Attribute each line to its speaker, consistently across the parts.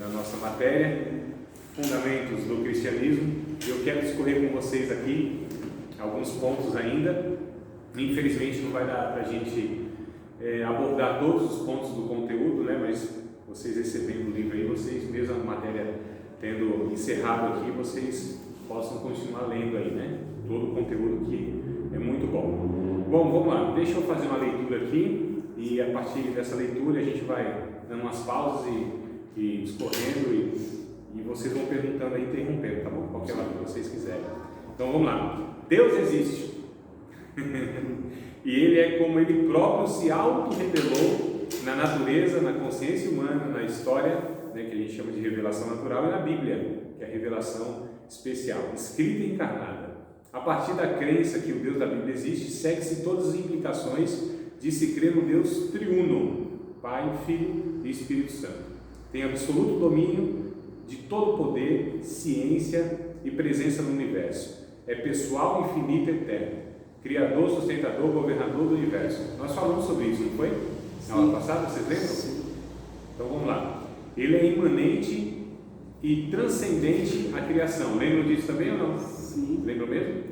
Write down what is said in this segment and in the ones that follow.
Speaker 1: da nossa matéria, Fundamentos do Cristianismo. Eu quero discorrer com vocês aqui alguns pontos ainda. Infelizmente não vai dar para a gente abordar todos os pontos do conteúdo, né? Mas vocês recebendo o livro aí, vocês mesmo a matéria tendo encerrado aqui, vocês possam continuar lendo aí, né? Todo o conteúdo que é muito bom. Bom, vamos lá, deixa eu fazer uma leitura aqui e a partir dessa leitura a gente vai dando umas pausas e discorrendo e vocês vão perguntando aí, interrompendo, tá bom? Qualquer lado que vocês quiserem. Então vamos lá. Deus existe. E Ele é como Ele próprio se auto-revelou na natureza, na consciência humana, na história, né, que a gente chama de revelação natural, e na Bíblia, que é a revelação especial, escrita e encarnada. A partir da crença que o Deus da Bíblia existe, segue-se todas as implicações de se crer no Deus triuno, Pai, Filho e Espírito Santo. Tem absoluto domínio de todo poder, ciência e presença no universo. É pessoal, infinito e eterno. Criador, sustentador, governador do universo. Nós falamos sobre isso, não foi? Na aula passada, vocês lembram? Sim. Então vamos lá. Ele é imanente e transcendente à criação. Lembram disso também ou não? Sim. Lembram mesmo?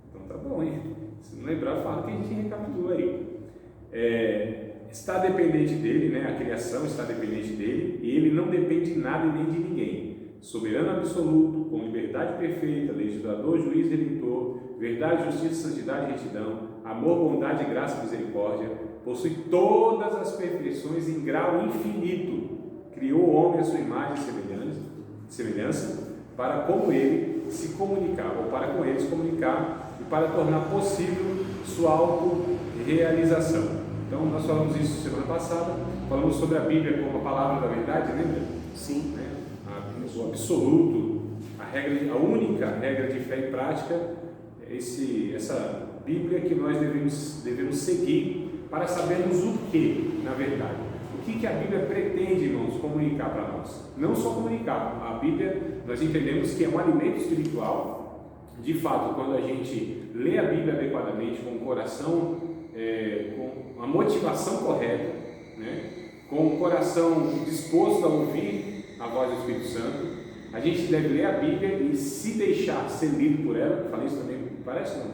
Speaker 1: Então tá bom, hein? Se não lembrar, fala que a gente recapitula aí. Está dependente dele, né? A criação está dependente dele e ele não depende de nada e nem de ninguém. Soberano absoluto, com liberdade perfeita, legislador, juiz, redentor, verdade, justiça, santidade e retidão, amor, bondade, graça e misericórdia, possui todas as perfeições em grau infinito. Criou o homem à sua imagem e semelhança para como ele se comunicar, ou para com ele se comunicar e para tornar possível sua auto-realização. Então, nós falamos isso semana passada, falamos sobre a Bíblia como a palavra da verdade, lembra? Sim. O absoluto, a única regra de fé e prática, essa Bíblia que nós devemos seguir para sabermos o que, na verdade. O que a Bíblia pretende, irmãos, comunicar para nós? Não só comunicar, a Bíblia, nós entendemos que é um alimento espiritual. De fato, quando a gente lê a Bíblia adequadamente, com o coração, com a motivação correta, né? Com o coração disposto a ouvir a voz do Espírito Santo, a gente deve ler a Bíblia e se deixar ser lido por ela. Eu falei isso também, parece não?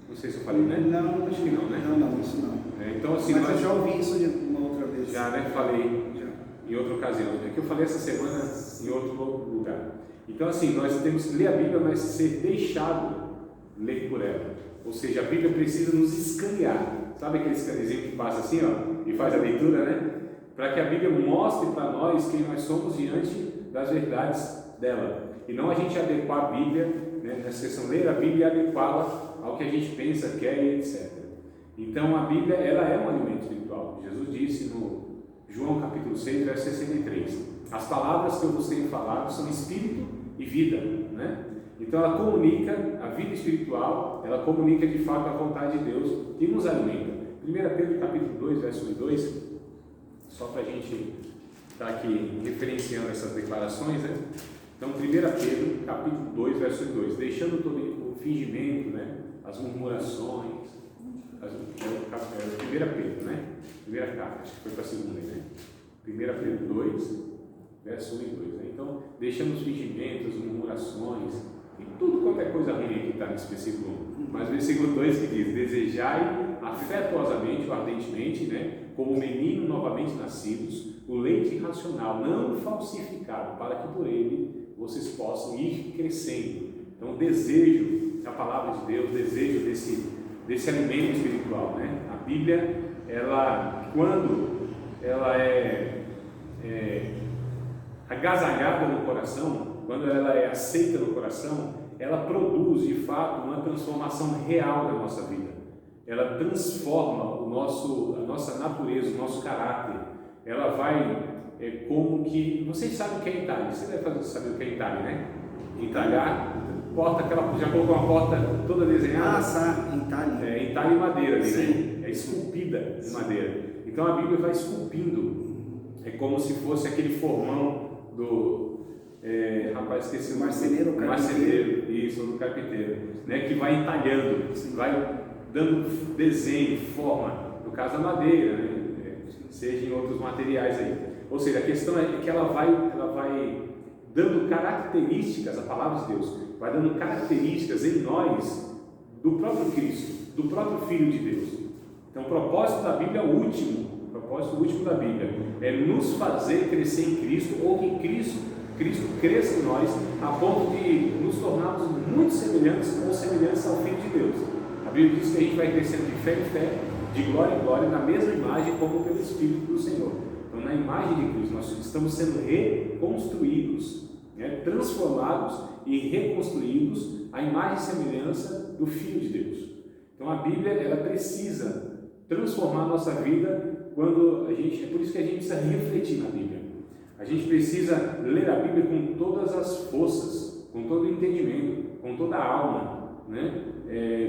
Speaker 1: Não sei se eu falei, né?
Speaker 2: Não, acho que não, né? Não, isso não.
Speaker 1: Então, assim,
Speaker 2: mas eu já ouvi isso de uma outra vez.
Speaker 1: Já, né? Falei em outra ocasião. É que eu falei essa semana em outro lugar. Então, assim, nós temos que ler a Bíblia, mas ser deixado ler por ela. Ou seja, a Bíblia precisa nos escanear. Sabe aquele escanezinho que passa assim, ó, e faz a leitura, né? Para que a Bíblia mostre para nós quem nós somos diante das verdades dela. E não a gente adequar a Bíblia, né, nessa questão, ler a Bíblia e adequá-la ao que a gente pensa, quer e etc. Então a Bíblia, ela é um alimento espiritual. Jesus disse no João capítulo 6, verso 63, as palavras que eu vos tenho falado são espírito e vida, né? Então ela comunica a vida espiritual, ela comunica de fato a vontade de Deus e nos alimenta. 1 Pedro capítulo 2, verso 1 e 2, só para a gente estar aqui referenciando essas declarações, né? Então, 1 Pedro, capítulo 2, verso 2, deixando todo o fingimento, né? As murmurações, 1 Pedro, né? Primeira carta, acho que foi para a segunda, né? 1 Pedro 2, verso 1 e 2, né? Então, deixando os fingimentos, as murmurações, e tudo quanto é coisa ruim que está nesse versículo 1. Mas o versículo 2 que diz, desejai afetuosamente ou ardentemente, né? Como menino novamente nascidos, o leite racional, não falsificado, para que por ele vocês possam ir crescendo. Então, desejo da palavra de Deus, desejo desse alimento espiritual, né? A Bíblia, ela, quando ela é agasalhada no coração, quando ela é aceita no coração, ela produz, de fato, uma transformação real da nossa vida. Ela transforma a nossa natureza, o nosso caráter. Ela vai como que... Vocês sabem o que é entalhe? Você deve saber o que é entalhe, né? Entalhar, porta, já colocou uma porta toda desenhada? Entalhe. Entalhe em madeira, né? É esculpida em madeira. Então a Bíblia vai esculpindo. É como se fosse aquele formão do... rapaz, esqueci o marceneiro, isso, do carpinteiro, né? Que vai entalhando, vai dando desenho, forma, no caso a madeira, né? Seja em outros materiais aí. Ou seja, a questão é que ela vai dando características, a palavra de Deus, vai dando características em nós do próprio Cristo, do próprio Filho de Deus. Então, o propósito da Bíblia é o propósito último da Bíblia é nos fazer crescer em Cristo, ou que Cristo cresça em nós, a ponto de nos tornarmos muito semelhantes ou semelhantes ao Filho de Deus. A Bíblia diz que a gente vai crescendo de fé em fé, de glória em glória, na mesma imagem como pelo Espírito do Senhor. Então, na imagem de Cristo, nós estamos sendo reconstruídos, transformados e reconstruídos à imagem e semelhança do Filho de Deus. Então, a Bíblia, ela precisa transformar a nossa vida quando a gente... É por isso que a gente precisa refletir na Bíblia. A gente precisa ler a Bíblia com todas as forças, com todo o entendimento, com toda a alma,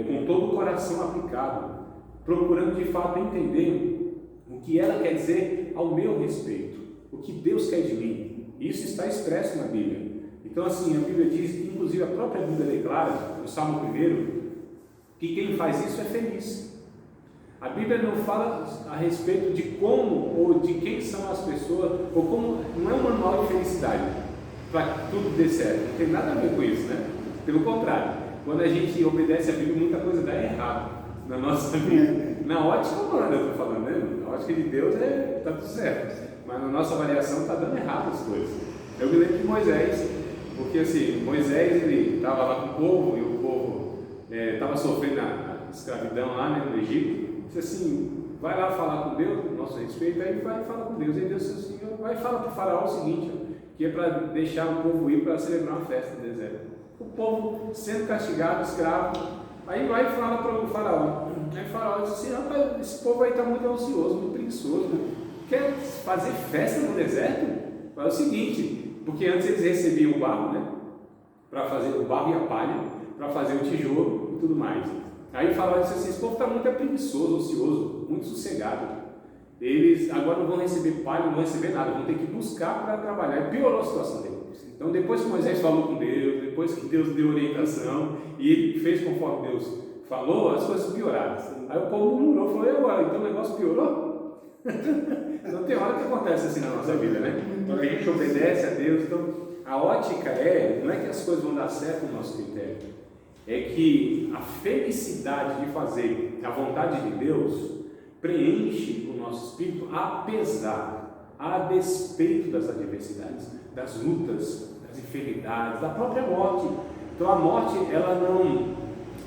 Speaker 1: com todo o coração aplicado, procurando de fato entender o que ela quer dizer ao meu respeito, o que Deus quer de mim. Isso está expresso na Bíblia. Então, assim, a Bíblia diz, inclusive a própria Bíblia declara, no Salmo 1, que quem faz isso é feliz. A Bíblia não fala a respeito de como ou de quem são as pessoas, ou como, não é um manual de felicidade para que tudo dê certo, não tem nada a ver com isso, Pelo contrário, quando a gente obedece a Bíblia, muita coisa dá errado na nossa vida. Na ótica humana eu estou falando, Na ótica de Deus está tudo certo, mas na nossa avaliação está dando errado as coisas. Eu me lembro de Moisés, porque assim, Moisés ele estava lá com o povo, e o povo estava sofrendo a escravidão lá, no Egito. Disse assim, vai lá falar com Deus, no nosso respeito. Aí ele vai falar com Deus, e Deus disse assim, vai falar para o faraó o seguinte, que é para deixar o povo ir para celebrar uma festa no deserto. O povo sendo castigado, escravo, aí vai e fala para o faraó. Aí o faraó diz assim, rapaz, esse povo aí está muito ansioso, muito preguiçoso, quer fazer festa no deserto? Fala o seguinte, porque antes eles recebiam o barro, para fazer o barro e a palha, para fazer o tijolo e tudo mais. Aí o faraó disse assim, esse povo está muito preguiçoso, ocioso, muito sossegado. Eles agora não vão receber palha, não vão receber nada, vão ter que buscar para trabalhar. E piorou a situação deles. Então, depois que Moisés falou com Deus, depois que Deus deu orientação e ele fez conforme Deus falou, as coisas pioraram. Aí o povo murmurou, falou, e agora? Então o negócio piorou? Então tem hora que acontece assim na nossa vida, Então a gente obedece a Deus. Então a ótica não é que as coisas vão dar certo no nosso critério, é que a felicidade de fazer a vontade de Deus preenche o nosso espírito, apesar, a despeito das adversidades, das lutas, das enfermidades, da própria morte. Então a morte, ela não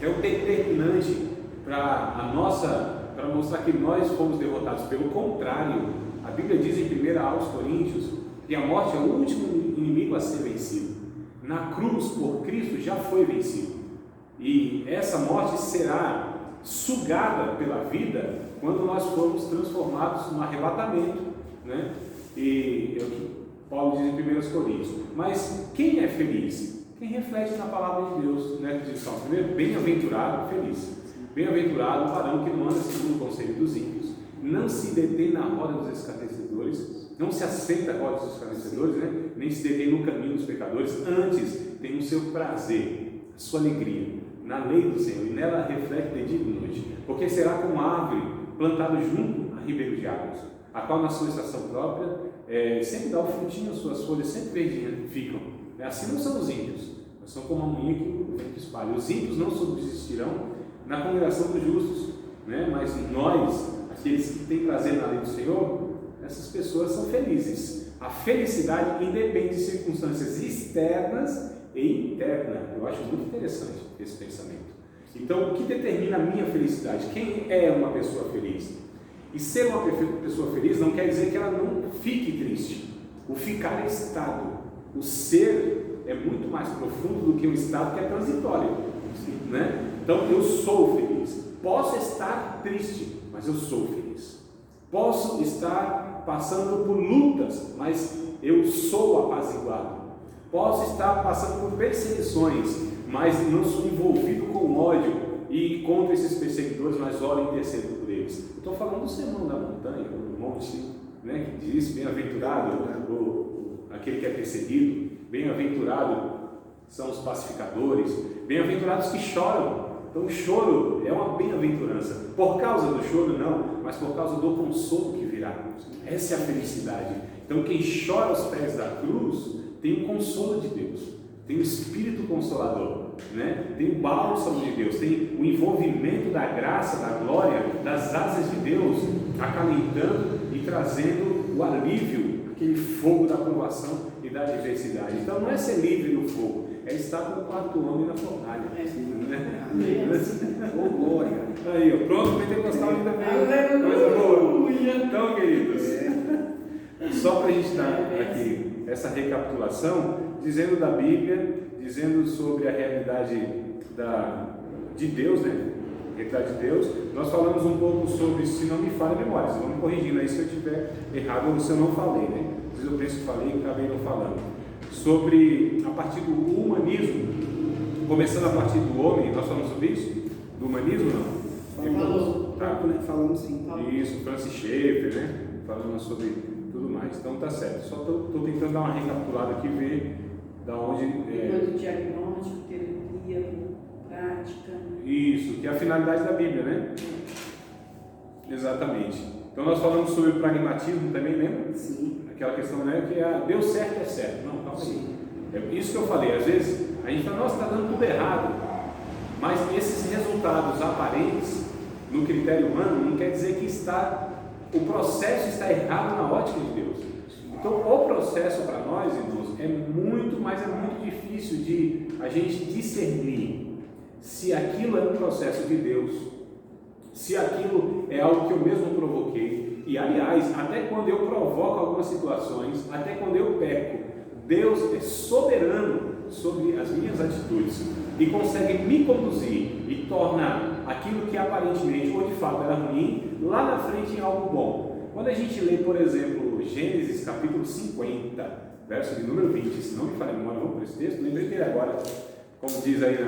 Speaker 1: é o determinante para mostrar que nós fomos derrotados. Pelo contrário, a Bíblia diz em 1 aos Coríntios que a morte é o último inimigo a ser vencido. Na cruz, por Cristo, já foi vencido. E essa morte será sugada pela vida quando nós formos transformados no arrebatamento, E é o que Paulo diz em 1 Coríntios. Mas quem é feliz? Quem reflete na palavra de Deus, Que diz, primeiro, bem-aventurado, feliz. Bem-aventurado o varão que não anda segundo o conselho dos ímpios, não se detém na roda dos escarnecedores, não se assenta na roda dos escarnecedores, nem se detém no caminho dos pecadores, antes tem o seu prazer, a sua alegria na lei do Senhor, e nela reflete de dia e de noite, porque será como árvore plantada junto a ribeiro de águas, a qual na sua estação própria sempre dá o frutinho, as suas folhas sempre verdinhas ficam. Assim não são os ímpios, mas são como a moinha que o vento espalha. Os ímpios não subsistirão na congregação dos justos, mas nós, aqueles que têm prazer na lei do Senhor, essas pessoas são felizes. A felicidade independe de circunstâncias externas e internas. Eu acho muito interessante esse pensamento. Então, o que determina a minha felicidade? Quem é uma pessoa feliz? E ser uma pessoa feliz não quer dizer que ela não fique triste. O ficar é estado. O ser é muito mais profundo do que o estado, que é transitório, Então eu sou feliz. Posso estar triste, mas eu sou feliz. Posso estar passando por lutas, mas eu sou apaziguado. Posso estar passando por perseguições, mas não sou envolvido com ódio e contra esses perseguidores, mas oro e intercedo por eles. Eu estou falando do sermão da montanha, do monte, que diz, bem-aventurado aquele que é perseguido, bem-aventurado são os pacificadores, bem-aventurados que choram. Então o choro é uma bem-aventurança, por causa do choro não, mas por causa do consolo que virá. Essa é a felicidade. Então quem chora aos pés da cruz tem o consolo de Deus, tem o Espírito Consolador, né? Tem o bálsamo de Deus, tem o envolvimento da graça, da glória, das asas de Deus, acalentando e trazendo o alívio, aquele fogo da provação e da adversidade. Então não é ser livre no fogo, é estar com o quarto homem na fornalha.
Speaker 2: Ô, glória.
Speaker 1: Aí, ó, pronto, pentecostal ainda bem. Coisa boa. Então, queridos, só para a gente dar aqui essa recapitulação, dizendo da Bíblia, dizendo sobre a realidade de Deus, né? A realidade de Deus, nós falamos um pouco sobre, se não me falha a memória, vocês vão me corrigindo aí se eu estiver errado ou se eu não falei, né? Às vezes eu penso que falei e acabei não falando. Sobre, a partir do humanismo, começando a partir do homem, nós falamos sobre isso? Do humanismo, não?
Speaker 2: Falou. Falamos sim.
Speaker 1: Isso, Francis Schaeffer, né? Falando sobre tudo mais. Então tá certo. Só estou tentando dar uma recapitulada aqui e ver da onde.
Speaker 3: Depois do diagnóstico, terapia, prática.
Speaker 1: Isso, que é a finalidade da Bíblia, né? Exatamente. Então nós falamos sobre o pragmatismo também, lembra?
Speaker 2: Sim.
Speaker 1: Aquela questão, né? Que deu certo é certo. Não, calma aí. É isso que eu falei. Às vezes a gente fala, nossa, está dando tudo errado. Mas esses resultados aparentes no critério humano não quer dizer que o processo está errado na ótica de Deus. Então o processo para nós, irmãos, é muito difícil de a gente discernir se aquilo é um processo de Deus, se aquilo é algo que eu mesmo provoquei. E aliás, até quando eu provoco algumas situações, até quando eu peco, Deus é soberano sobre as minhas atitudes e consegue me conduzir e tornar aquilo que aparentemente ou de fato era ruim, lá na frente em algo bom. Quando a gente lê, por exemplo, Gênesis capítulo 50, verso de número 20, se não me falha a memória, vamos para esse texto, lembrei dele agora, como diz aí,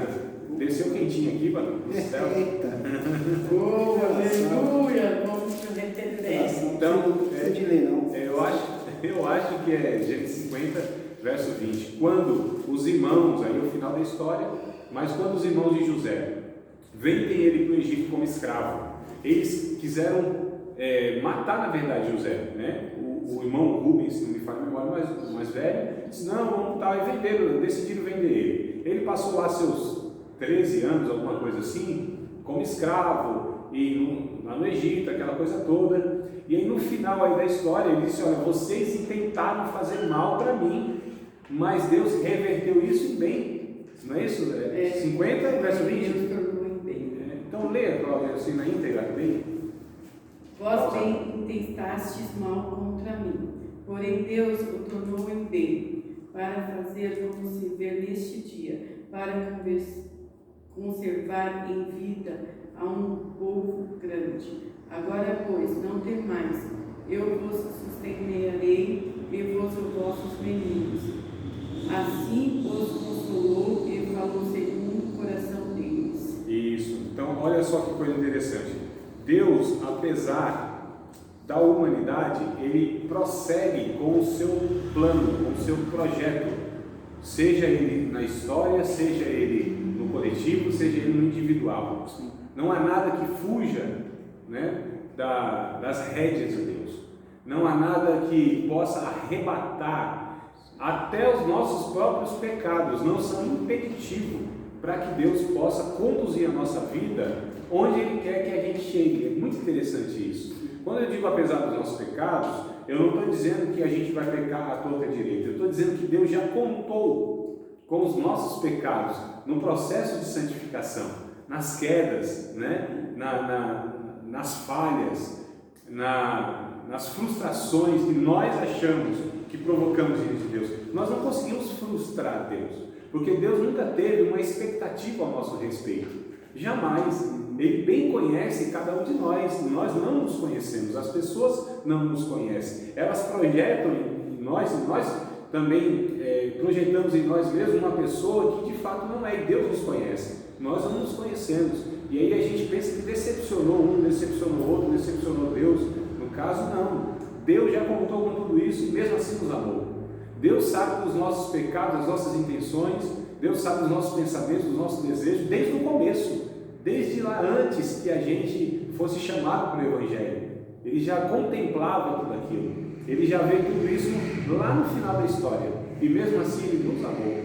Speaker 1: desceu quentinho aqui, mano, do céu.
Speaker 3: Oh, aleluia! Vamos prometer bem.
Speaker 1: Então,
Speaker 2: de ler, não.
Speaker 1: eu acho que é Gênesis 50, verso 20, quando os irmãos, aí é o final da história, mas quando os irmãos de José vendem ele para o Egito como escravo, eles quiseram matar, na verdade, José, né? O irmão Rubens, se não me falha a memória, o mais velho, disse, não, vamos tal, e venderam, decidiram vender ele. Ele passou lá seus 13 anos, alguma coisa assim, como escravo, e lá no Egito, aquela coisa toda. E aí no final aí da história, ele disse, olha, vocês intentaram fazer mal para mim, mas Deus reverteu isso em bem. Não é isso? 50, verso 20? Então leia, Cláudia, assim na íntegra, bem.
Speaker 3: Vós bem intentastes mal contra mim, porém Deus o tornou em bem, para fazer-vos se ver neste dia, para conservar em vida a um povo grande. Agora, pois, não temais, eu vos sustentarei e vos os vossos meninos. Assim os consolou e falou segundo o coração deles.
Speaker 1: Isso. Então, olha só que coisa interessante. Deus, apesar da humanidade, ele prossegue com o seu plano, com o seu projeto, seja ele na história, seja ele no coletivo, seja ele no individual. Não há nada que fuja, né, das rédeas de Deus. Não há nada que possa arrebatar, até os nossos próprios pecados não são impeditivos para que Deus possa conduzir a nossa vida onde Ele quer que a gente chegue. É muito interessante isso. Quando eu digo apesar dos nossos pecados, eu não estou dizendo que a gente vai pecar à torta direita. Eu estou dizendo que Deus já contou com os nossos pecados no processo de santificação, nas quedas, né? Nas falhas, nas frustrações que nós achamos que provocamos diante de Deus. Nós não conseguimos frustrar Deus, porque Deus nunca teve uma expectativa ao nosso respeito. Jamais. Ele bem conhece cada um de nós. Nós não nos conhecemos, as pessoas não nos conhecem. Elas projetam em nós, e nós também projetamos em nós mesmos uma pessoa que de fato não é, e Deus nos conhece. Nós não nos conhecemos. E aí a gente pensa que decepcionou um, decepcionou outro, decepcionou Deus. No caso, não. Deus já contou com tudo isso e mesmo assim nos amou. Deus sabe dos nossos pecados, das nossas intenções. Deus sabe dos nossos pensamentos, dos nossos desejos, desde o começo. Desde lá antes que a gente fosse chamado para o Evangelho. Ele já contemplava tudo aquilo. ele já vê tudo isso lá no final da história. E mesmo assim ele nos amou,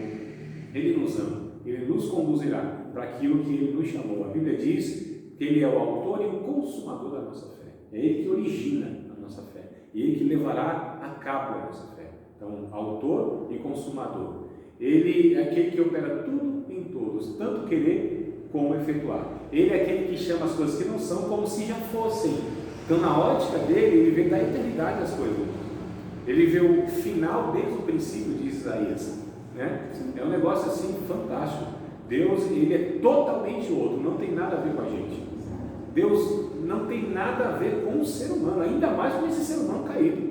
Speaker 1: ele nos ama, ele nos conduzirá para aquilo que ele nos chamou. A Bíblia diz que ele é o autor e o consumador da nossa fé. É ele que origina a nossa fé. E ele que levará a cabo a nossa fé. Então, autor e consumador. Ele é aquele que opera tudo em todos, tanto querer como efetuar. Ele é aquele que chama as coisas que não são como se já fossem. Então, na ótica dele, ele vê da eternidade as coisas. Ele vê o final desde o princípio de Isaías, né? É um negócio assim fantástico. Deus, ele é totalmente outro, não tem nada a ver com a gente. Deus não tem nada a ver com o ser humano, ainda mais com esse ser humano caído,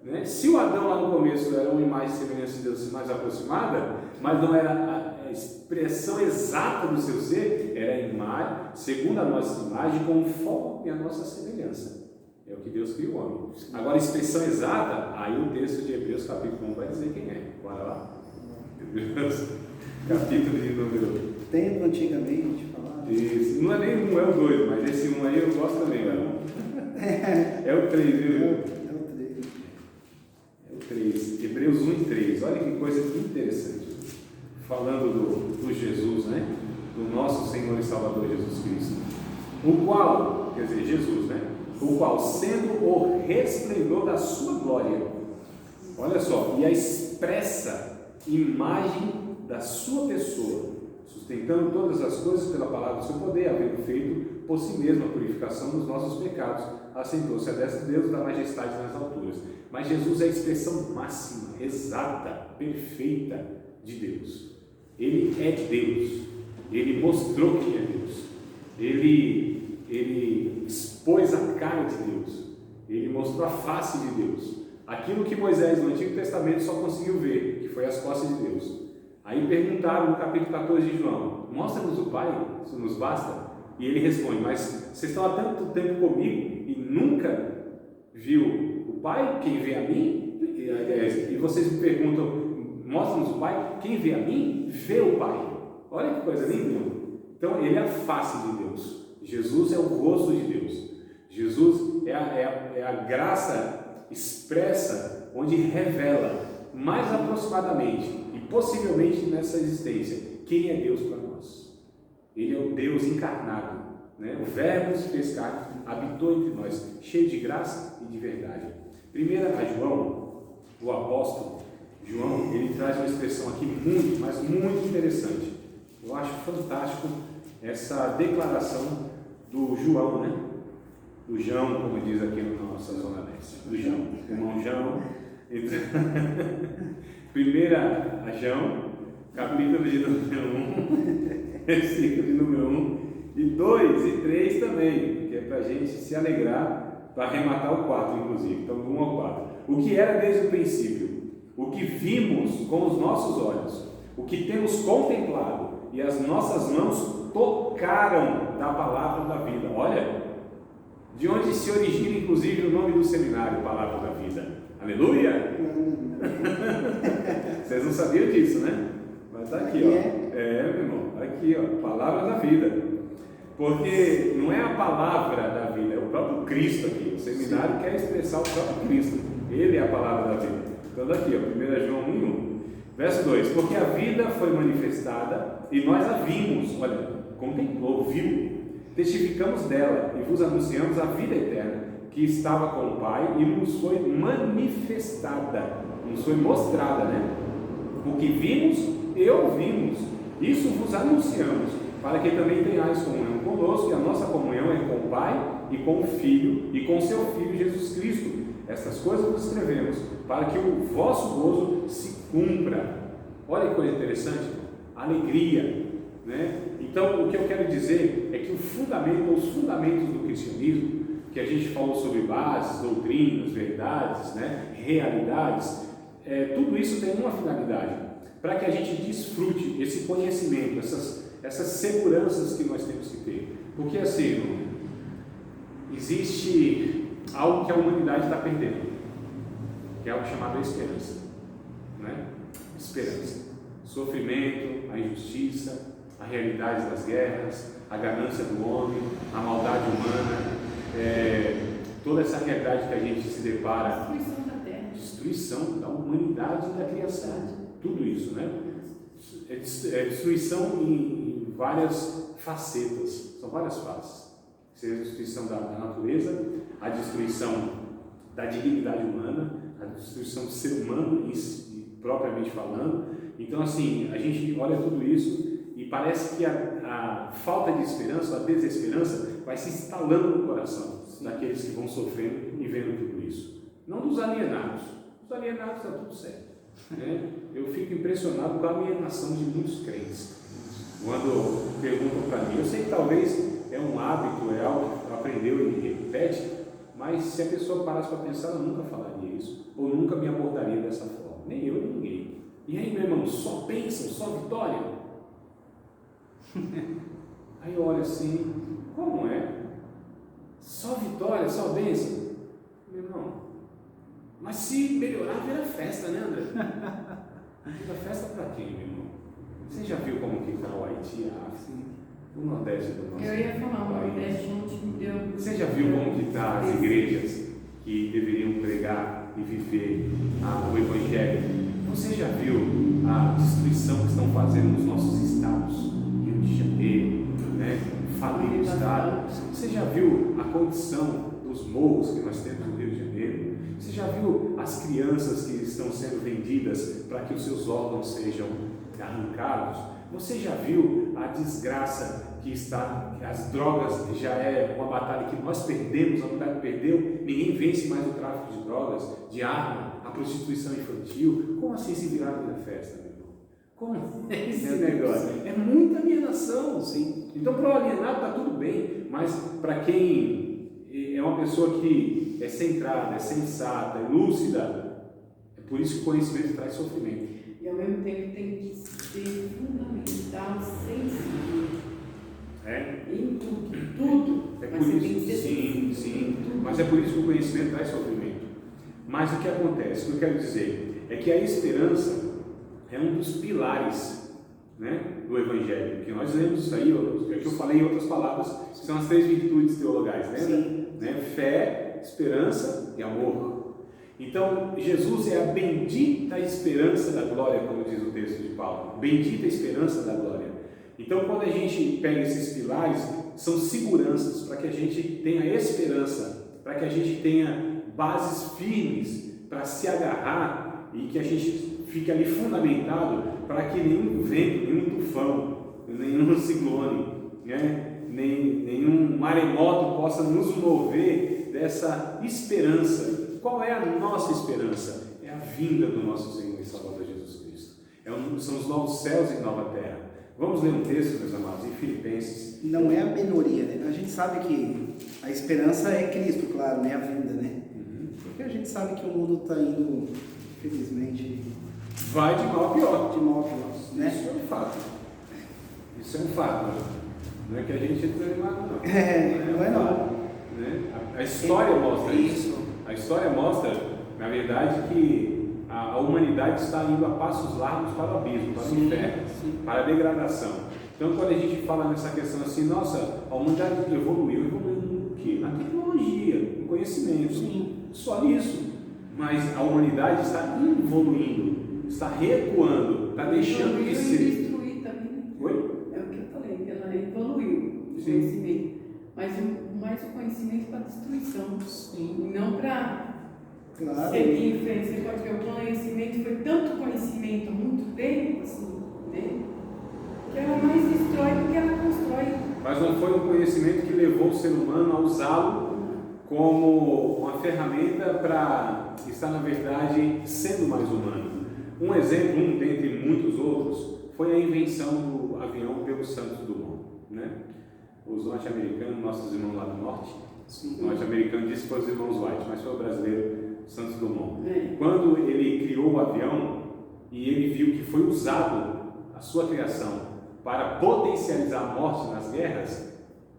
Speaker 1: né? Se o Adão lá no começo era uma imagem e semelhança de Deus mais aproximada, mas não era a expressão exata do seu ser, era a imagem, segundo a nossa imagem, conforme a nossa semelhança. É o que Deus criou o homem. Agora, a expressão exata, aí o texto de Hebreus capítulo 1 vai dizer quem é. Bora lá. Hebreus capítulo de número.
Speaker 2: Tempo antigamente falava.
Speaker 1: Isso. Não é nem um, é o 2, mas esse 1 aí eu gosto também, galera. É o 3, viu?
Speaker 2: É o 3.
Speaker 1: É o 3. Hebreus 1 e 3. Olha que coisa interessante. Falando do Jesus, né? Do nosso Senhor e Salvador Jesus Cristo. O qual, quer dizer, Jesus, né? O qual, sendo o resplendor da sua glória, olha só, e a expressa imagem da sua pessoa, sustentando todas as coisas pela palavra do seu poder, havendo feito por si mesmo a purificação dos nossos pecados, assentou-se à destra de Deus da majestade nas alturas. Mas Jesus é a expressão máxima, exata, perfeita de Deus. Ele é Deus, ele mostrou quem é Deus, ele expôs a cara de Deus, ele mostrou a face de Deus, aquilo que Moisés no Antigo Testamento só conseguiu ver, que foi as costas de Deus. Aí perguntaram no capítulo 14 de João: mostra-nos o Pai, isso nos basta? E ele responde: mas vocês estão há tanto tempo comigo e nunca viu o Pai? Quem vê a mim? E vocês me perguntam: mostra-nos o Pai? Quem vê a mim, vê o Pai. Olha que coisa linda. Então ele é a face de Deus. Jesus é o rosto de Deus. Jesus é a graça expressa, onde revela mais aproximadamente e possivelmente nessa existência quem é Deus para nós. Ele é o Deus encarnado, né? O Verbo se fez carne, habitou entre nós, cheio de graça e de verdade. Primeiro a João, o apóstolo João, ele traz uma expressão aqui muito, mas muito interessante. Eu acho fantástico essa declaração do João, né? Do João, como diz aqui na nossa Zona Leste, do João, irmão João. Primeira a João, capítulo de número 1, versículo de número 1, e 2 e 3 também, que é para a gente se alegrar, para arrematar o 4, inclusive, então do 1 ao 4. O que era desde o princípio, o que vimos com os nossos olhos, o que temos contemplado, e as nossas mãos tocaram da palavra da vida. Olha, de onde se origina inclusive o nome do seminário, Palavra da Vida. Aleluia! Vocês não sabiam disso, né? Mas está aqui, ó. É, meu irmão, aqui, ó, Palavra da Vida. Porque não é a palavra da vida, é o próprio Cristo aqui. O seminário quer expressar o próprio Cristo. Ele é a palavra da vida. Então daqui, ó, 1 João 1:1. Verso 2: porque a vida foi manifestada e nós a vimos, olha, contemplou, viu, testificamos dela e vos anunciamos a vida eterna que estava com o Pai e nos foi manifestada, nos foi mostrada, né? O que vimos e ouvimos, isso vos anunciamos, para que também tenhais comunhão conosco, e a nossa comunhão é com o Pai e com o Filho e com seu Filho Jesus Cristo. Essas coisas vos escrevemos, para que o vosso gozo se cumpra. Olha que coisa interessante, alegria, né? Então, o que eu quero dizer é que os fundamentos do cristianismo, que a gente falou sobre bases, doutrinas, verdades, né? Realidades, tudo isso tem uma finalidade, para que a gente desfrute esse conhecimento, essas seguranças que nós temos que ter. Porque assim, existe algo que a humanidade está perdendo, que é algo chamado esperança, né? Esperança, sofrimento, a injustiça, a realidade das guerras, a ganância do homem, a maldade humana, toda essa realidade que a gente se depara, destruição da humanidade e da criação. Tudo isso, né? É destruição em várias facetas, são várias faces. Seja a destruição da natureza, a destruição da dignidade humana, a destruição do ser humano, propriamente falando. Então, assim, a gente olha tudo isso e parece que a falta de esperança, a desesperança, vai se instalando no coração daqueles que vão sofrendo e vendo tudo isso. Não dos alienados. Os alienados está tudo certo, né? Eu fico impressionado com a alienação de muitos crentes. Quando perguntam para mim, eu sei que talvez é um hábito, é algo que aprendeu e repete, mas se a pessoa parasse para pensar, ela nunca falaria isso, ou nunca me abordaria dessa forma. Nem eu, nem ninguém. E aí, meu irmão, só bênção, só vitória? Aí eu olho assim, como é? Só vitória, só bênção? Meu irmão, mas se melhorar, vira festa, né, André? Vira festa para quem, meu irmão? Você já viu como que está o Haiti, a África, o Nordeste do nosso país?
Speaker 3: Eu ia falar, o Nordeste ontem me deu...
Speaker 1: Você já viu como que está as igrejas que deveriam pregar e viver o Evangelho? Você já viu a destruição que estão fazendo nos nossos estados? Rio de Janeiro, né? Faliu o estado. Você já viu a condição dos morros que nós temos no Rio de Janeiro? Você já viu as crianças que estão sendo vendidas para que os seus órgãos sejam arrancados? Você já viu a desgraça que está, que as drogas já é uma batalha que nós perdemos, a humanidade perdeu, ninguém vence mais o tráfico de drogas, de arma, a prostituição infantil? Como assim se virar vira festa, meu irmão? Como é esse negócio? É muita alienação, sim. Então, para o alienado está tudo bem, mas para quem é uma pessoa que é centrada, é sensata, é lúcida, é por isso que o conhecimento traz sofrimento.
Speaker 3: E ao mesmo tempo tem que ser fundamental, sensível. Em tudo.
Speaker 1: É
Speaker 3: Mas
Speaker 1: por
Speaker 3: você tem
Speaker 1: isso,
Speaker 3: que ser
Speaker 1: sim. Mas é por isso que o conhecimento traz sofrimento. Mas o que acontece? O que eu quero dizer é que a esperança é um dos pilares, né, do Evangelho. Que nós lemos isso aí, é que eu falei em outras palavras, que são as 3 virtudes teologais, lembra? Né? Fé, esperança e amor. Então, Jesus é a bendita esperança da glória, como diz o texto de Paulo. Bendita esperança da glória. Então, quando a gente pega esses pilares, são seguranças para que a gente tenha esperança, para que a gente tenha bases firmes para se agarrar e que a gente fique ali fundamentado para que nenhum vento, nenhum tufão, nenhum ciclone, né, nenhum maremoto possa nos mover dessa esperança. Qual é a nossa esperança? É a vinda do nosso Senhor e Salvador Jesus Cristo. São os novos céus e nova terra. Vamos ler um texto, meus amados, em Filipenses.
Speaker 2: Não é a minoria, né? A gente sabe que a esperança é Cristo, claro, né? A vinda, né? Porque a gente sabe que o mundo está indo, infelizmente...
Speaker 1: Vai de mal a pior.
Speaker 2: De mal a pior, né?
Speaker 1: Isso é um fato. Isso é um fato. Não é que a gente entra animado, não.
Speaker 2: Não é não.
Speaker 1: Né? A história mostra isso. A história mostra, na verdade, que a humanidade está indo a passos largos para o abismo, para o inferno, para a degradação. Então, quando a gente fala nessa questão assim, nossa, a humanidade evoluiu no quê? Na tecnologia, no conhecimento, só nisso. Mas a humanidade está evoluindo, está recuando, está deixando de ser...
Speaker 3: destruir também.
Speaker 1: Oi?
Speaker 3: É o que eu falei, que ela evoluiu o conhecimento. Mas mais o conhecimento para destruição. Sim. Não para...
Speaker 2: Claro.
Speaker 3: Seguir em frente. Você pode ver, o conhecimento foi tanto conhecimento há muito tempo, assim, né? Que ela mais destrói do que ela constrói.
Speaker 1: Mas não foi um conhecimento que levou o ser humano a usá-lo como uma ferramenta para estar, na verdade, sendo mais humano. Um exemplo, um dentre muitos outros, foi a invenção do avião pelo Santos Dumont, né? Os norte-americanos, nossos irmãos lá do norte, o norte-americano disse que foram os irmãos White, mas foi o brasileiro Santos Dumont. Quando ele criou o avião e ele viu que foi usado a sua criação para potencializar a morte nas guerras,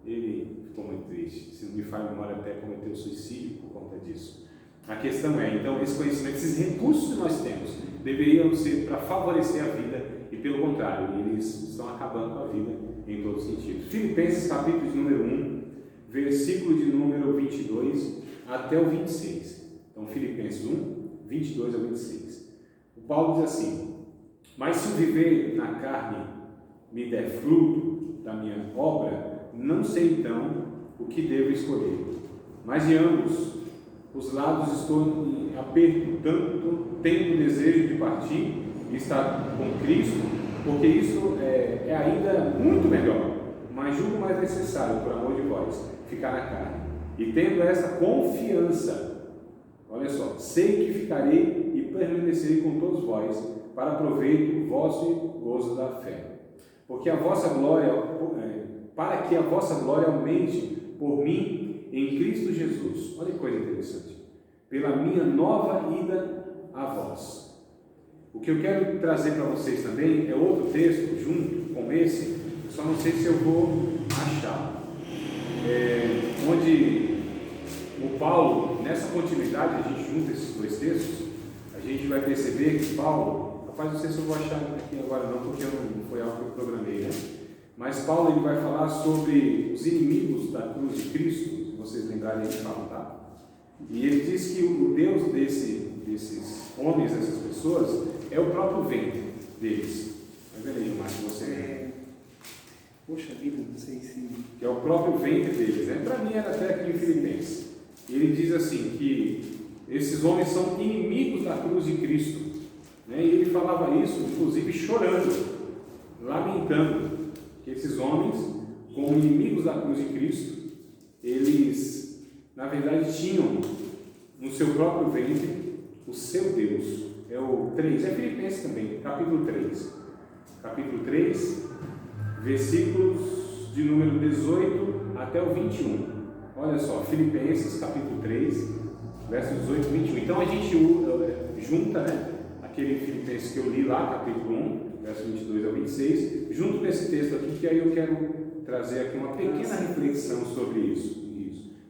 Speaker 1: ele ficou muito triste. Se não me falha a memória, até cometeu suicídio por conta disso. A questão é, então, esse conhecimento, esses recursos que nós temos, deveriam ser para favorecer a vida e, pelo contrário, eles estão acabando com a vida em todos os sentidos. Filipenses, capítulo de número 1, versículo de número 22 até o 26. Então, Filipenses 1, 22 ao 26. O Paulo diz assim: mas se o viver na carne me der fruto da minha obra, não sei então o que devo escolher. Mas de ambos os lados estou em aperto, tanto tenho o desejo de partir e estar com Cristo, porque isso é ainda muito melhor, mas julgo mais necessário, por amor de vós, ficar na carne. E tendo essa confiança, olha só, sei que ficarei e permanecerei com todos vós, para proveito vosso e gozo da fé. Porque a vossa glória, para que a vossa glória aumente por mim em Cristo Jesus. Olha que coisa interessante. Pela minha nova ida a vós. O que eu quero trazer para vocês também é outro texto junto com esse, só não sei se eu vou achar, onde o Paulo, nessa continuidade, a gente junta esses dois textos, a gente vai perceber que Paulo, rapaz, não sei se eu vou achar aqui agora não, porque não foi algo que eu programei, né? Mas Paulo ele vai falar sobre os inimigos da cruz de Cristo, se vocês lembrarem, ele fala, tá? E ele diz que o Deus desses homens, dessas pessoas, é o próprio ventre deles. Vai ver aí, Márcio, você.
Speaker 2: Poxa vida, não sei se.
Speaker 1: Que é o próprio ventre deles, né? Para mim era até aqui em Filipenses. Ele diz assim: que esses homens são inimigos da cruz de Cristo. Né? E ele falava isso, inclusive chorando, lamentando, que esses homens, como inimigos da cruz de Cristo, eles, na verdade, tinham no seu próprio ventre o seu Deus. É o 3, é Filipenses também, capítulo 3. Capítulo 3, versículos de número 18 até o 21. Olha só, Filipenses, capítulo 3, versos 18 e 21. Então a gente junta, né, aquele Filipenses que eu li lá, capítulo 1, versos 22 ao 26, junto com esse texto aqui, que aí eu quero trazer aqui uma pequena reflexão sobre isso.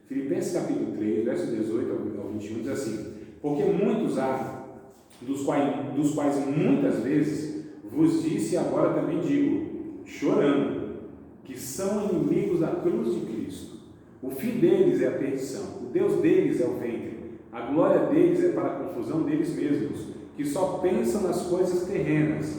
Speaker 1: Filipenses capítulo 3, versos 18 ao 21, diz assim: porque muitos há, dos quais muitas vezes vos disse e agora também digo, chorando, que são inimigos da cruz de Cristo. O fim deles é a perdição, o Deus deles é o ventre, a glória deles é para a confusão deles mesmos, que só pensam nas coisas terrenas,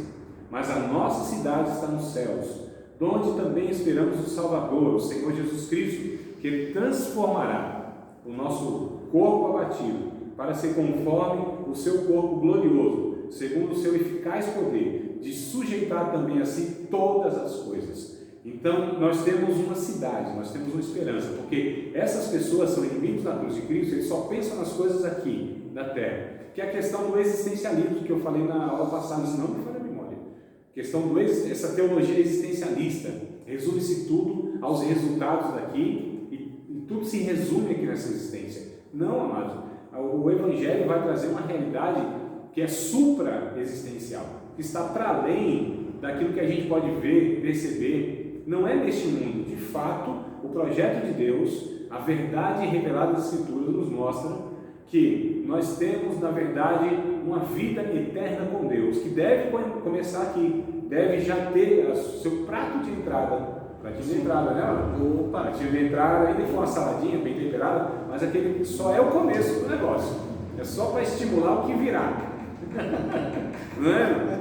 Speaker 1: mas a nossa cidade está nos céus, donde também esperamos o Salvador, o Senhor Jesus Cristo, que transformará o nosso corpo abatido para ser conforme o seu corpo glorioso, segundo o seu eficaz poder, de sujeitar também a si todas as coisas. Então, nós temos uma cidade, nós temos uma esperança, porque essas pessoas são inimigos da cruz de Cristo, eles só pensam nas coisas aqui, na terra, que é a questão do existencialismo, que eu falei na aula passada, senão me falha a memória. Essa teologia existencialista, resume-se tudo aos resultados daqui, e tudo se resume aqui nessa existência. Não, amados, o Evangelho vai trazer uma realidade que é supra-existencial, que está para além daquilo que a gente pode ver, perceber. Não é neste mundo. De fato, o projeto de Deus, a verdade revelada das Escrituras nos mostra que nós temos, na verdade, uma vida eterna com Deus, que deve começar aqui, deve já ter o seu prato de entrada. Pratinho de entrada, né? O pratinho de entrada, ainda for uma saladinha bem temperada, mas aquele só é o começo do negócio. É só para estimular o que virá. Não é?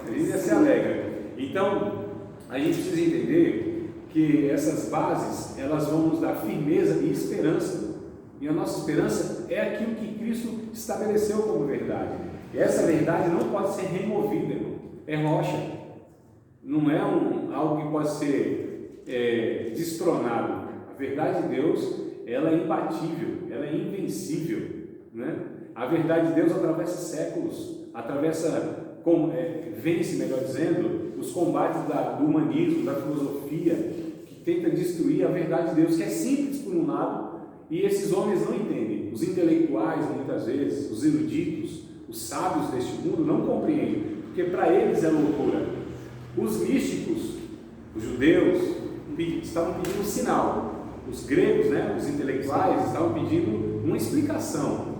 Speaker 1: A gente se alegra. Então, a gente precisa entender que essas bases, elas vão nos dar firmeza e esperança. E a nossa esperança é aquilo que Cristo estabeleceu como verdade. E essa verdade não pode ser removida, irmão. É rocha. Não é algo que pode ser destronado. A verdade de Deus, ela é imbatível, ela é invencível, né? A verdade de Deus atravessa séculos, vence, melhor dizendo, os combates do humanismo, da filosofia, que tenta destruir a verdade de Deus, que é simples por um lado, e esses homens não entendem. Os intelectuais, muitas vezes, os eruditos, os sábios deste mundo não compreendem, porque para eles é loucura. Os místicos, os judeus, estavam pedindo um sinal. Os gregos, né, os intelectuais, estavam pedindo uma explicação.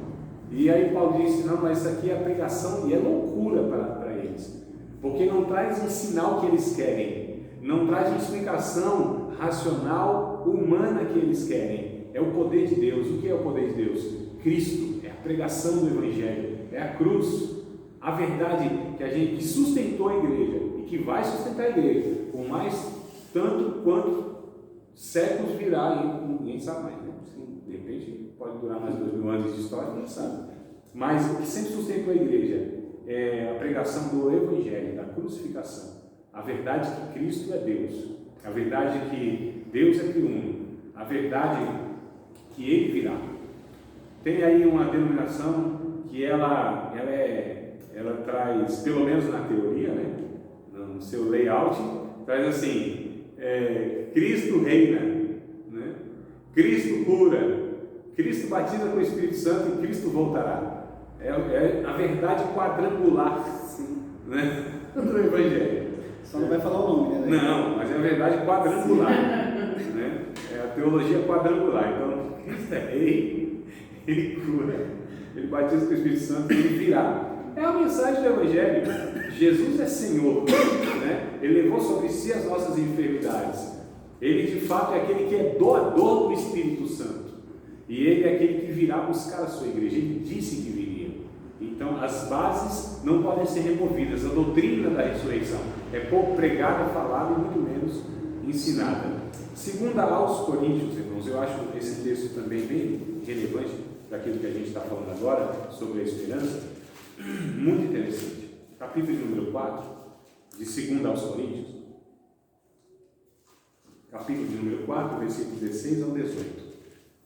Speaker 1: E aí Paulo disse: não, mas isso aqui é a pregação e é loucura para eles, porque não traz um sinal que eles querem, não traz uma explicação racional, humana que eles querem. É o poder de Deus. O que é o poder de Deus? Cristo, é a pregação do Evangelho, é a cruz. A verdade que sustentou a igreja e que vai sustentar a igreja, por mais tanto quanto séculos virá, e ninguém sabe mais, né? De repente pode durar mais 2000 anos de história, ninguém sabe. Mas o que sempre sustentou a igreja é a pregação do Evangelho, da crucificação. A verdade que Cristo é Deus, a verdade que Deus é triuno, a verdade que Ele virá. Tem aí uma denominação que ela traz, pelo menos na teoria, né, no seu layout, traz assim, Cristo reina, né? Cristo cura, Cristo batiza com o Espírito Santo e Cristo voltará. É a verdade quadrangular,
Speaker 2: Sim.
Speaker 1: né, do Evangelho.
Speaker 2: Só não vai falar o nome, né?
Speaker 1: Não, mas é a verdade quadrangular, né? É a teologia quadrangular. Então, Cristo é rei, Ele cura, Ele batiza com o Espírito Santo e Ele virá. É a mensagem do Evangelho. Jesus é Senhor, né? Ele levou sobre si as nossas enfermidades. Ele de fato é aquele que é doador do Espírito Santo. E Ele é aquele que virá buscar a sua igreja. Ele disse que viria. Então as bases não podem ser removidas. A doutrina da ressurreição é pouco pregada, falada e muito menos ensinada. Segunda aos Coríntios, irmãos, eu acho esse texto também bem relevante daquilo que a gente está falando agora sobre a esperança. Muito interessante. Capítulo número 4, de 2 aos Coríntios. Capítulo número 4, versículos 16 ao 18.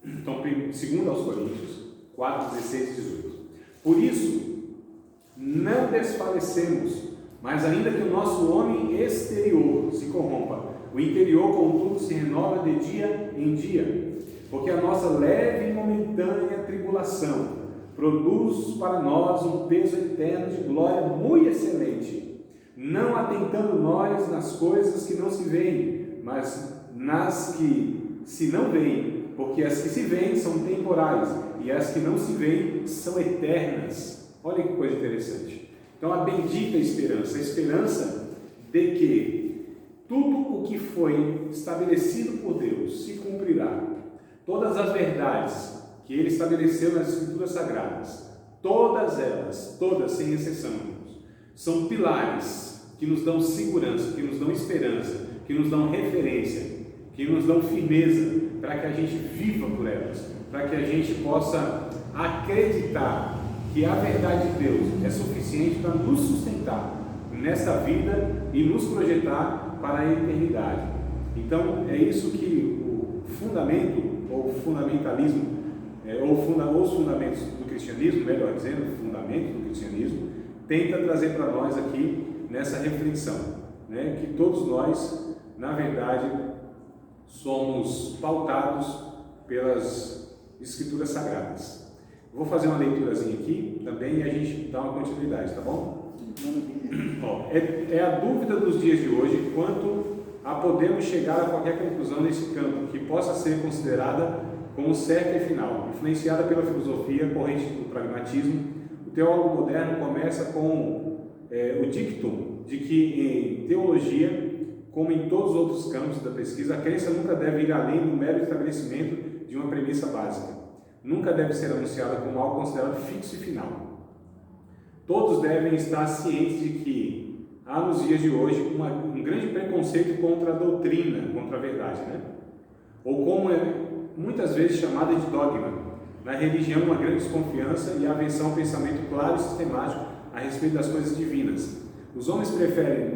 Speaker 1: Então, 2 aos Coríntios, 4, 16 e 18. Por isso, não desfalecemos, mas ainda que o nosso homem exterior se corrompa, o interior, contudo, se renova de dia em dia, porque a nossa leve e momentânea tribulação produz para nós um peso eterno de glória muito excelente, não atentando nós nas coisas que não se veem, mas nas que se não veem, porque as que se veem são temporais e as que não se veem são eternas. Olha que coisa interessante. Então, a bendita esperança, a esperança de que tudo o que foi estabelecido por Deus se cumprirá. Todas as verdades que Ele estabeleceu nas Escrituras Sagradas, todas elas, todas sem exceção, são pilares que nos dão segurança, que nos dão esperança, que nos dão referência, que nos dão firmeza para que a gente viva por elas, para que a gente possa acreditar que a verdade de Deus é suficiente para nos sustentar nessa vida e nos projetar para a eternidade. Então, é isso que o fundamento, ou fundamentalismo, ou os fundamentos do cristianismo, melhor dizendo, o fundamento do cristianismo, tenta trazer para nós aqui nessa reflexão, né? Que todos nós, na verdade, somos pautados pelas Escrituras Sagradas. Vou fazer uma leiturazinha aqui também e a gente dá uma continuidade, tá bom? É a dúvida dos dias de hoje quanto a podermos chegar a qualquer conclusão nesse campo que possa ser considerada como certa e final. Influenciada pela filosofia corrente do pragmatismo, o teólogo moderno começa com o dictum de que em teologia, como em todos os outros campos da pesquisa, a crença nunca deve ir além do mero estabelecimento de uma premissa básica. Nunca deve ser anunciada como algo considerado fixo e final. Todos devem estar cientes de que há nos dias de hoje um grande preconceito contra a doutrina, contra a verdade, né? Ou como é muitas vezes chamada de dogma. Na religião, uma grande desconfiança e aversão ao pensamento claro e sistemático a respeito das coisas divinas. Os homens preferem,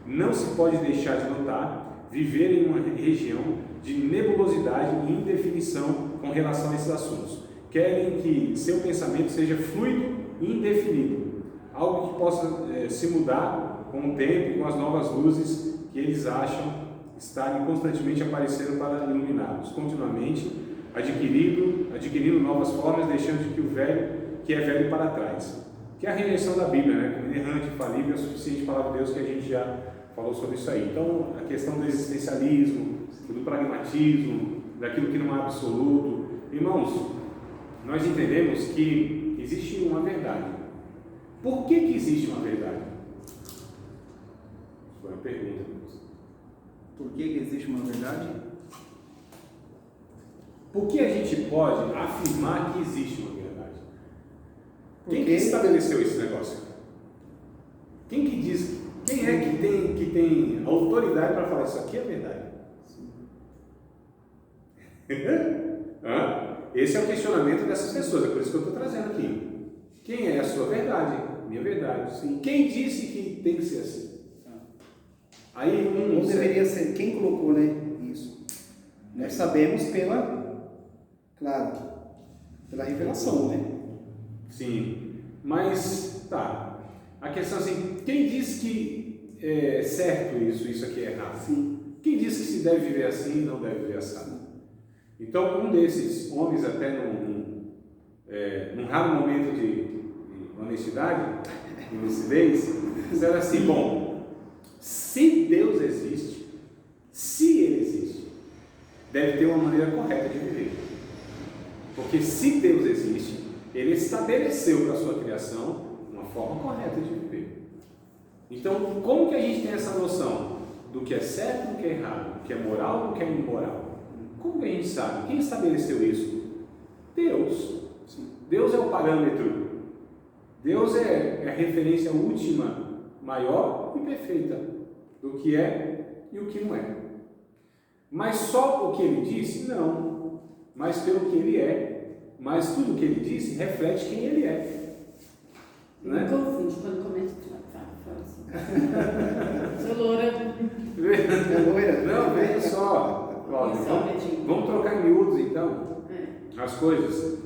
Speaker 1: não se pode deixar de notar, viver em uma região de nebulosidade e indefinição com relação a esses assuntos. Querem que seu pensamento seja fluido e indefinido, algo que possa se mudar com o tempo e com as novas luzes que eles acham estarem constantemente aparecendo para iluminá-los, continuamente adquirindo novas formas, deixando que o velho, que é velho, para trás. Que é a rejeição da Bíblia, né? Como inerrante, infalível, é suficiente palavra de Deus, que a gente já falou sobre isso aí. Então, a questão do existencialismo, do pragmatismo, daquilo que não é absoluto. Irmãos, nós entendemos que existe uma verdade. Por que existe uma verdade? Foi uma pergunta.
Speaker 2: Por que existe uma verdade?
Speaker 1: Por que a gente pode afirmar que existe uma verdade? Quem que estabeleceu esse negócio? Quem que diz? Quem é que tem autoridade para falar isso aqui é verdade? Esse é o questionamento dessas pessoas, é por isso que eu estou trazendo aqui. Quem é a sua verdade? Minha verdade. Sim. Quem disse que tem que ser assim? Aí
Speaker 2: Não deveria ser. Quem colocou, né? Isso. Nós sabemos pela revelação, né?
Speaker 1: Sim. Mas tá. A questão é assim, quem diz que é certo isso aqui é errado?
Speaker 2: Sim.
Speaker 1: Quem diz que se deve viver assim e não deve viver assim? Então, um desses homens, até num raro momento de honestidade e lucidez, disseram assim: bom, se Deus existe, se Ele existe, deve ter uma maneira correta de viver. Porque se Deus existe, Ele estabeleceu para a sua criação uma forma correta de viver. Então, como que a gente tem essa noção do que é certo e do que é errado, do que é moral e do que é imoral? Como que a gente sabe? Quem estabeleceu isso? Deus. Deus é o parâmetro. Deus é a referência última, maior e perfeita do que é e o que não é. Mas só o que Ele disse? Não. Mas pelo que Ele é. Mas tudo o que Ele disse reflete quem Ele é.
Speaker 3: Não me confunde quando começa a falar assim. Sou loura.
Speaker 2: É loira?
Speaker 1: Não, veja só. Vamos trocar em miúdos então as coisas.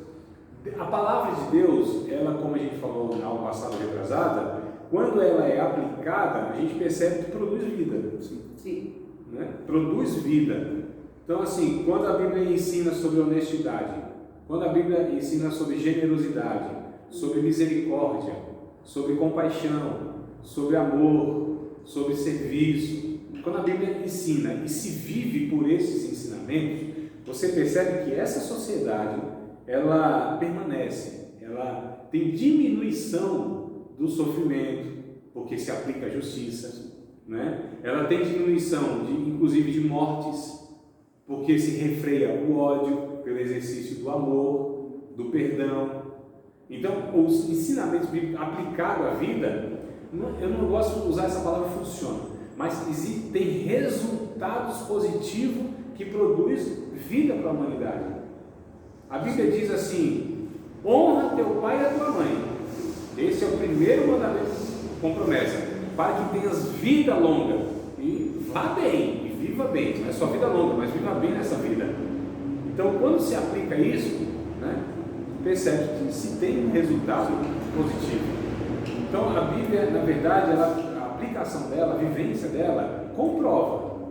Speaker 1: A palavra de Deus, ela, como a gente falou na aula passada retrasada, quando ela é aplicada, a gente percebe que produz vida.
Speaker 3: Sim.
Speaker 1: Né? Produz vida. Então, assim, quando a Bíblia ensina sobre honestidade, quando a Bíblia ensina sobre generosidade, sobre misericórdia, sobre compaixão, sobre amor, sobre serviço, quando a Bíblia ensina e se vive por esses ensinamentos, você percebe que essa sociedade, ela permanece, ela tem diminuição do sofrimento, porque se aplica a justiça, né? Ela tem diminuição, inclusive de mortes, porque se refreia o ódio pelo exercício do amor, do perdão. Então, os ensinamentos bíblicos aplicados à vida, eu não gosto de usar essa palavra funciona, mas tem resultados positivos que produz vida para a humanidade. A Bíblia diz assim: honra teu pai e a tua mãe. Esse é o primeiro mandamento com promessa, para que tenhas vida longa e vá bem, e viva bem. Não é só vida longa, mas viva bem nessa vida. Então, quando se aplica isso, né, percebe que se tem um resultado positivo. Então, a Bíblia, na verdade, a aplicação dela, a vivência dela, comprova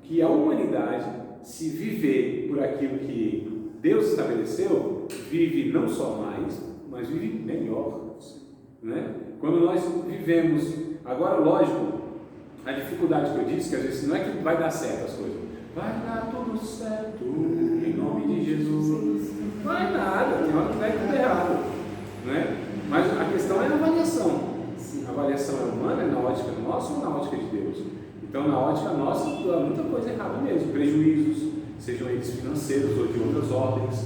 Speaker 1: que a humanidade, se viver por aquilo que Deus estabeleceu, vive não só mais, mas vive melhor. Né? Quando nós vivemos, agora lógico, a dificuldade que eu disse, que às vezes não é que vai dar certo as coisas, vai dar tudo certo, em nome de Jesus, não vai nada, tem hora que vai tudo errado, né? Mas a questão é a avaliação. A avaliação é humana, é na ótica nossa ou na ótica de Deus? Então, na ótica nossa, há muita coisa errada mesmo, prejuízos, sejam eles financeiros ou de outras ordens,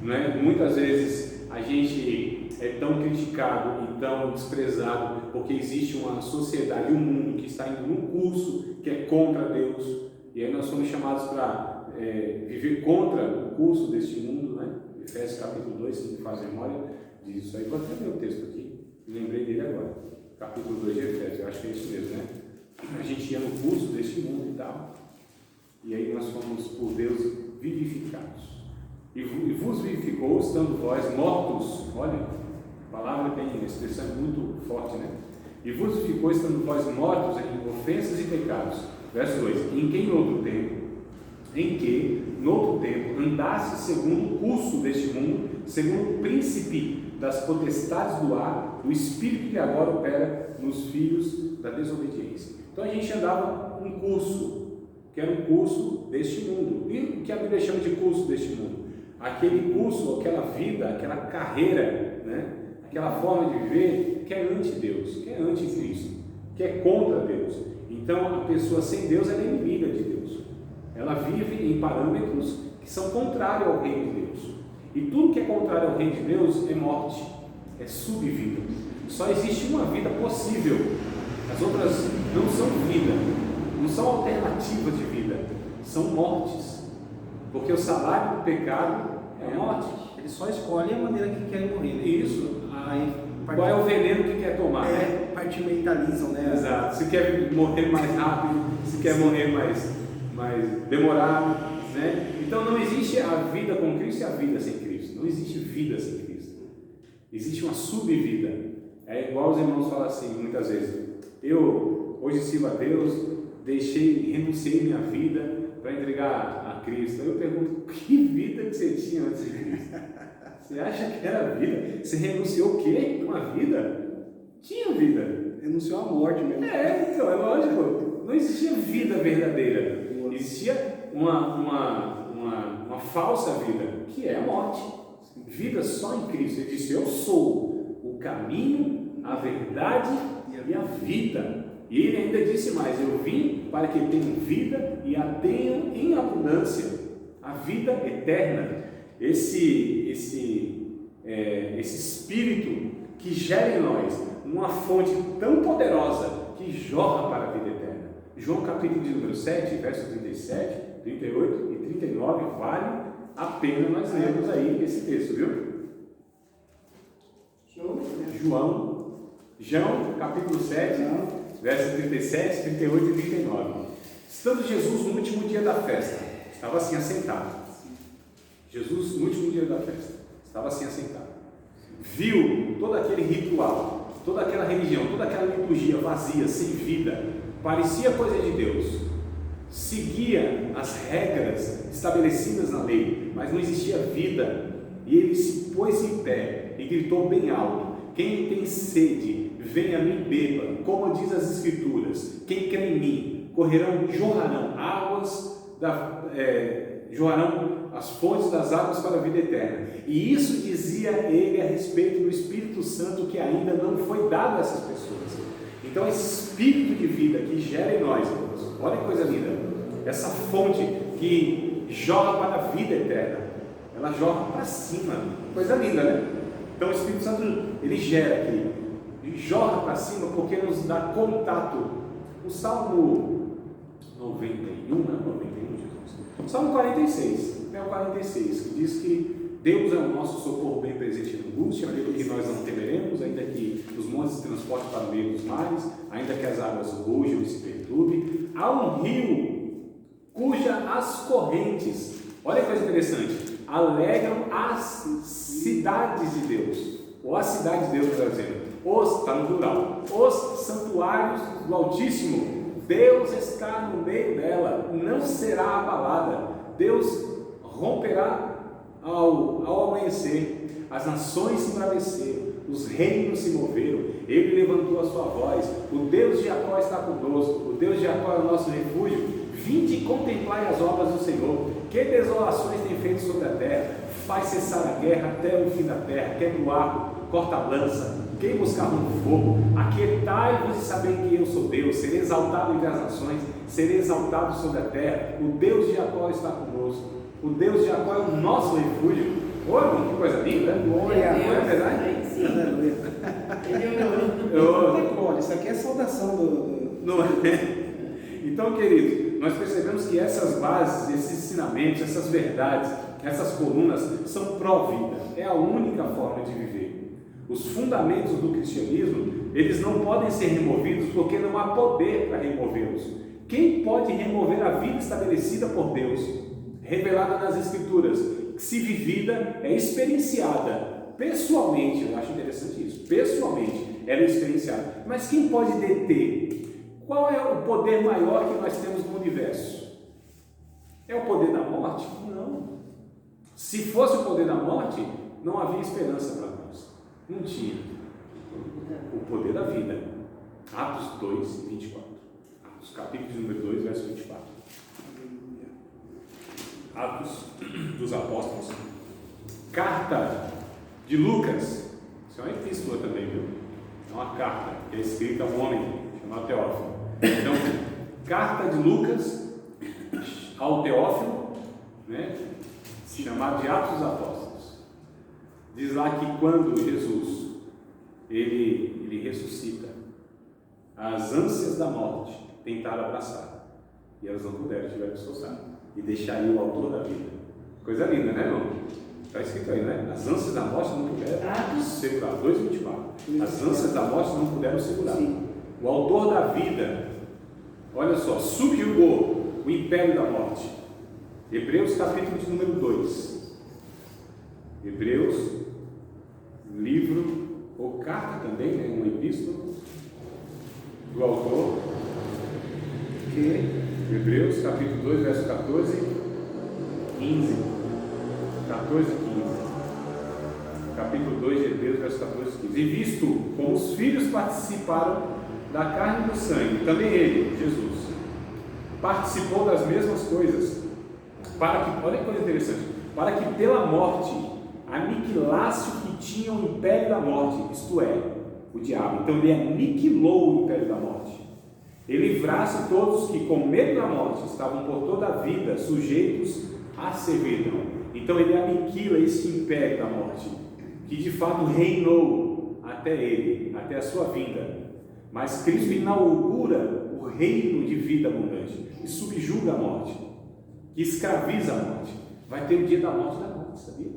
Speaker 1: né? Muitas vezes a gente é tão criticado e tão desprezado porque existe uma sociedade, um mundo que está indo num curso que é contra Deus, e aí nós somos chamados para viver contra o curso deste mundo, né? Efésios capítulo 2, se não me faz memória, diz isso aí. Vou até ler o texto aqui, lembrei dele agora, capítulo 2 de Efésios, eu acho que é isso mesmo, né? A gente ia no curso deste mundo e tal, e aí nós fomos por Deus vivificados. E vos vivificou, estando vós mortos. Olha, a palavra tem, a expressão é muito forte, né? E vos vivificou, estando vós mortos em ofensas e pecados. Verso 2: em que no outro tempo andasse segundo o curso deste mundo, segundo o príncipe das potestades do ar, o espírito que agora opera nos filhos da desobediência. Então a gente andava um curso, que era um curso deste mundo. E o que a Bíblia chama de curso deste mundo? Aquele curso, aquela vida, aquela carreira, né? Aquela forma de viver que é anti-Deus, que é anti-Cristo, que é contra Deus. Então a pessoa sem Deus é inimiga de Deus. Ela vive em parâmetros que são contrários ao reino de Deus. E tudo que é contrário ao reino de Deus é morte, é subvida. Só existe uma vida possível. As outras não são vida, não são alternativas de vida, são mortes. Porque o salário do pecado é a morte.
Speaker 2: Eles só escolhem a maneira que querem morrer, né?
Speaker 1: Isso.
Speaker 2: Aí,
Speaker 1: Qual é o veneno que quer tomar? Né?
Speaker 2: Partimentalizam, né?
Speaker 1: Exato. Se quer morrer mais rápido, se quer morrer mais demorado, né? Então não existe a vida com Cristo e a vida sem Cristo. Não existe vida sem Cristo. Existe uma subvida. É igual os irmãos falam assim, muitas vezes. Eu hoje sirvo a Deus, renunciei minha vida para entregar a Cristo. Aí eu pergunto, que vida que você tinha antes de Cristo? Você acha que era vida? Você renunciou o quê? Uma vida? Tinha vida.
Speaker 2: Renunciou à morte mesmo.
Speaker 1: Então, é lógico. Não existia vida verdadeira. Existia uma falsa vida, que é a morte. Vida só em Cristo. Ele disse, eu sou o caminho, a verdade e a vida. E ele ainda disse mais, eu vim para que tenham vida e a tenham em abundância. A vida eterna. Esse espírito que gera em nós uma fonte tão poderosa que jorra para a vida eterna. João capítulo de número 7, verso 37, 38 e 39, vale a pena nós lermos aí esse texto, viu? João capítulo 7, verso 37, 38 e 39. Estando Jesus no último dia da festa, estava assim assentado. Jesus, no último dia da festa, estava assim assentado. Viu todo aquele ritual, toda aquela religião, toda aquela liturgia vazia, sem vida, parecia coisa de Deus. Seguia as regras estabelecidas na lei, mas não existia vida. E ele se pôs em pé e gritou bem alto: quem tem sede, venha a mim e beba, como diz as Escrituras. Quem crê em mim, jorrarão as fontes das águas para a vida eterna. E isso dizia ele a respeito do Espírito Santo que ainda não foi dado a essas pessoas. Então esse Espírito de vida que gera em nós, irmãos, olha que coisa linda, essa fonte que jorra para a vida eterna, ela jorra para cima, coisa linda, né? Então o Espírito Santo, ele gera aqui, e jorra para cima porque nos dá contato. O Salmo 91, né? 91, Jesus. O Salmo 46, é o 46, que diz que Deus é o nosso socorro bem presente na angústia, pelo que nós não temeremos, ainda que os montes se transportem para o meio dos mares, ainda que as águas rujam e se perturbem. Há um rio cujas correntes, olha que coisa interessante, alegram as cidades de Deus, ou a cidade de Deus, está dizendo, está no plural, os santuários do Altíssimo. Deus está no meio dela, não será abalada. Deus romperá ao amanhecer, as nações se embraveceram, os reinos se moveram, ele levantou a sua voz, o Deus de Jacó está conosco, o Deus de Jacó é o nosso refúgio. Vinde e contemplai as obras do Senhor, que desolações tem feito sobre a terra. Faz cessar a guerra até o fim da terra, quebra o arco, corta a lança, queima os carros no fogo. Aquietai-vos e sabei que eu sou Deus, serei exaltado entre as nações, serei exaltado sobre a terra. O Deus de Jacó está conosco, o Deus de Jacó é o nosso refúgio. Olha que coisa linda, não é verdade?
Speaker 3: Sim.
Speaker 2: Olha, isso aqui é saudação do...
Speaker 1: Não é? Então, queridos, nós percebemos que essas bases, esses ensinamentos, essas verdades, essas colunas são pró-vida, é a única forma de viver. Os fundamentos do cristianismo, eles não podem ser removidos porque não há poder para removê-los. Quem pode remover a vida estabelecida por Deus, revelada nas Escrituras, que se vivida é experienciada pessoalmente? Eu acho interessante isso, pessoalmente ela é experienciada, mas quem pode deter? Qual é o poder maior que nós temos no universo? É o poder da morte? Não. Se fosse o poder da morte, não havia esperança para nós. Não tinha. O poder da vida. Atos 2, 24. Atos, capítulo número 2, verso 24. Atos dos Apóstolos. Carta de Lucas. Isso é uma epístola também, viu? É uma carta que é escrita a um homem chamado Teófilo. Então, carta de Lucas ao Teófilo, né, chamado de Atos dos Apóstolos. Diz lá que quando Jesus ele ressuscita. As ânsias da morte tentaram abraçar, e elas não puderam, tiveram que esforçar, e deixar aí o autor da vida. Coisa linda, né, irmão? Está escrito aí, né? As ânsias da morte não puderam segurar. 2:24. As ânsias da morte não puderam segurar.
Speaker 2: Sim.
Speaker 1: O autor da vida, olha só, subjugou o império da morte. Hebreus capítulo de número 2. Hebreus, livro ou carta também, né? Uma epístola do autor. Hebreus capítulo 2, verso 14, 15. 14 e 15. Capítulo 2 de Hebreus, verso 14 e 15. E visto como os filhos participaram da carne e do sangue, também ele, Jesus, participou das mesmas coisas, para que, olha que coisa interessante, para que pela morte aniquilasse o que tinha o império da morte, isto é, o diabo. Então ele aniquilou o império da morte. Ele livrasse todos que com medo da morte estavam por toda a vida sujeitos à servidão. Então ele aniquila esse império da morte, que de fato reinou até ele, até a sua vinda. Mas Cristo inaugura o reino de vida abundante, que subjuga a morte, que escraviza a morte. Vai ter o dia da morte, sabia?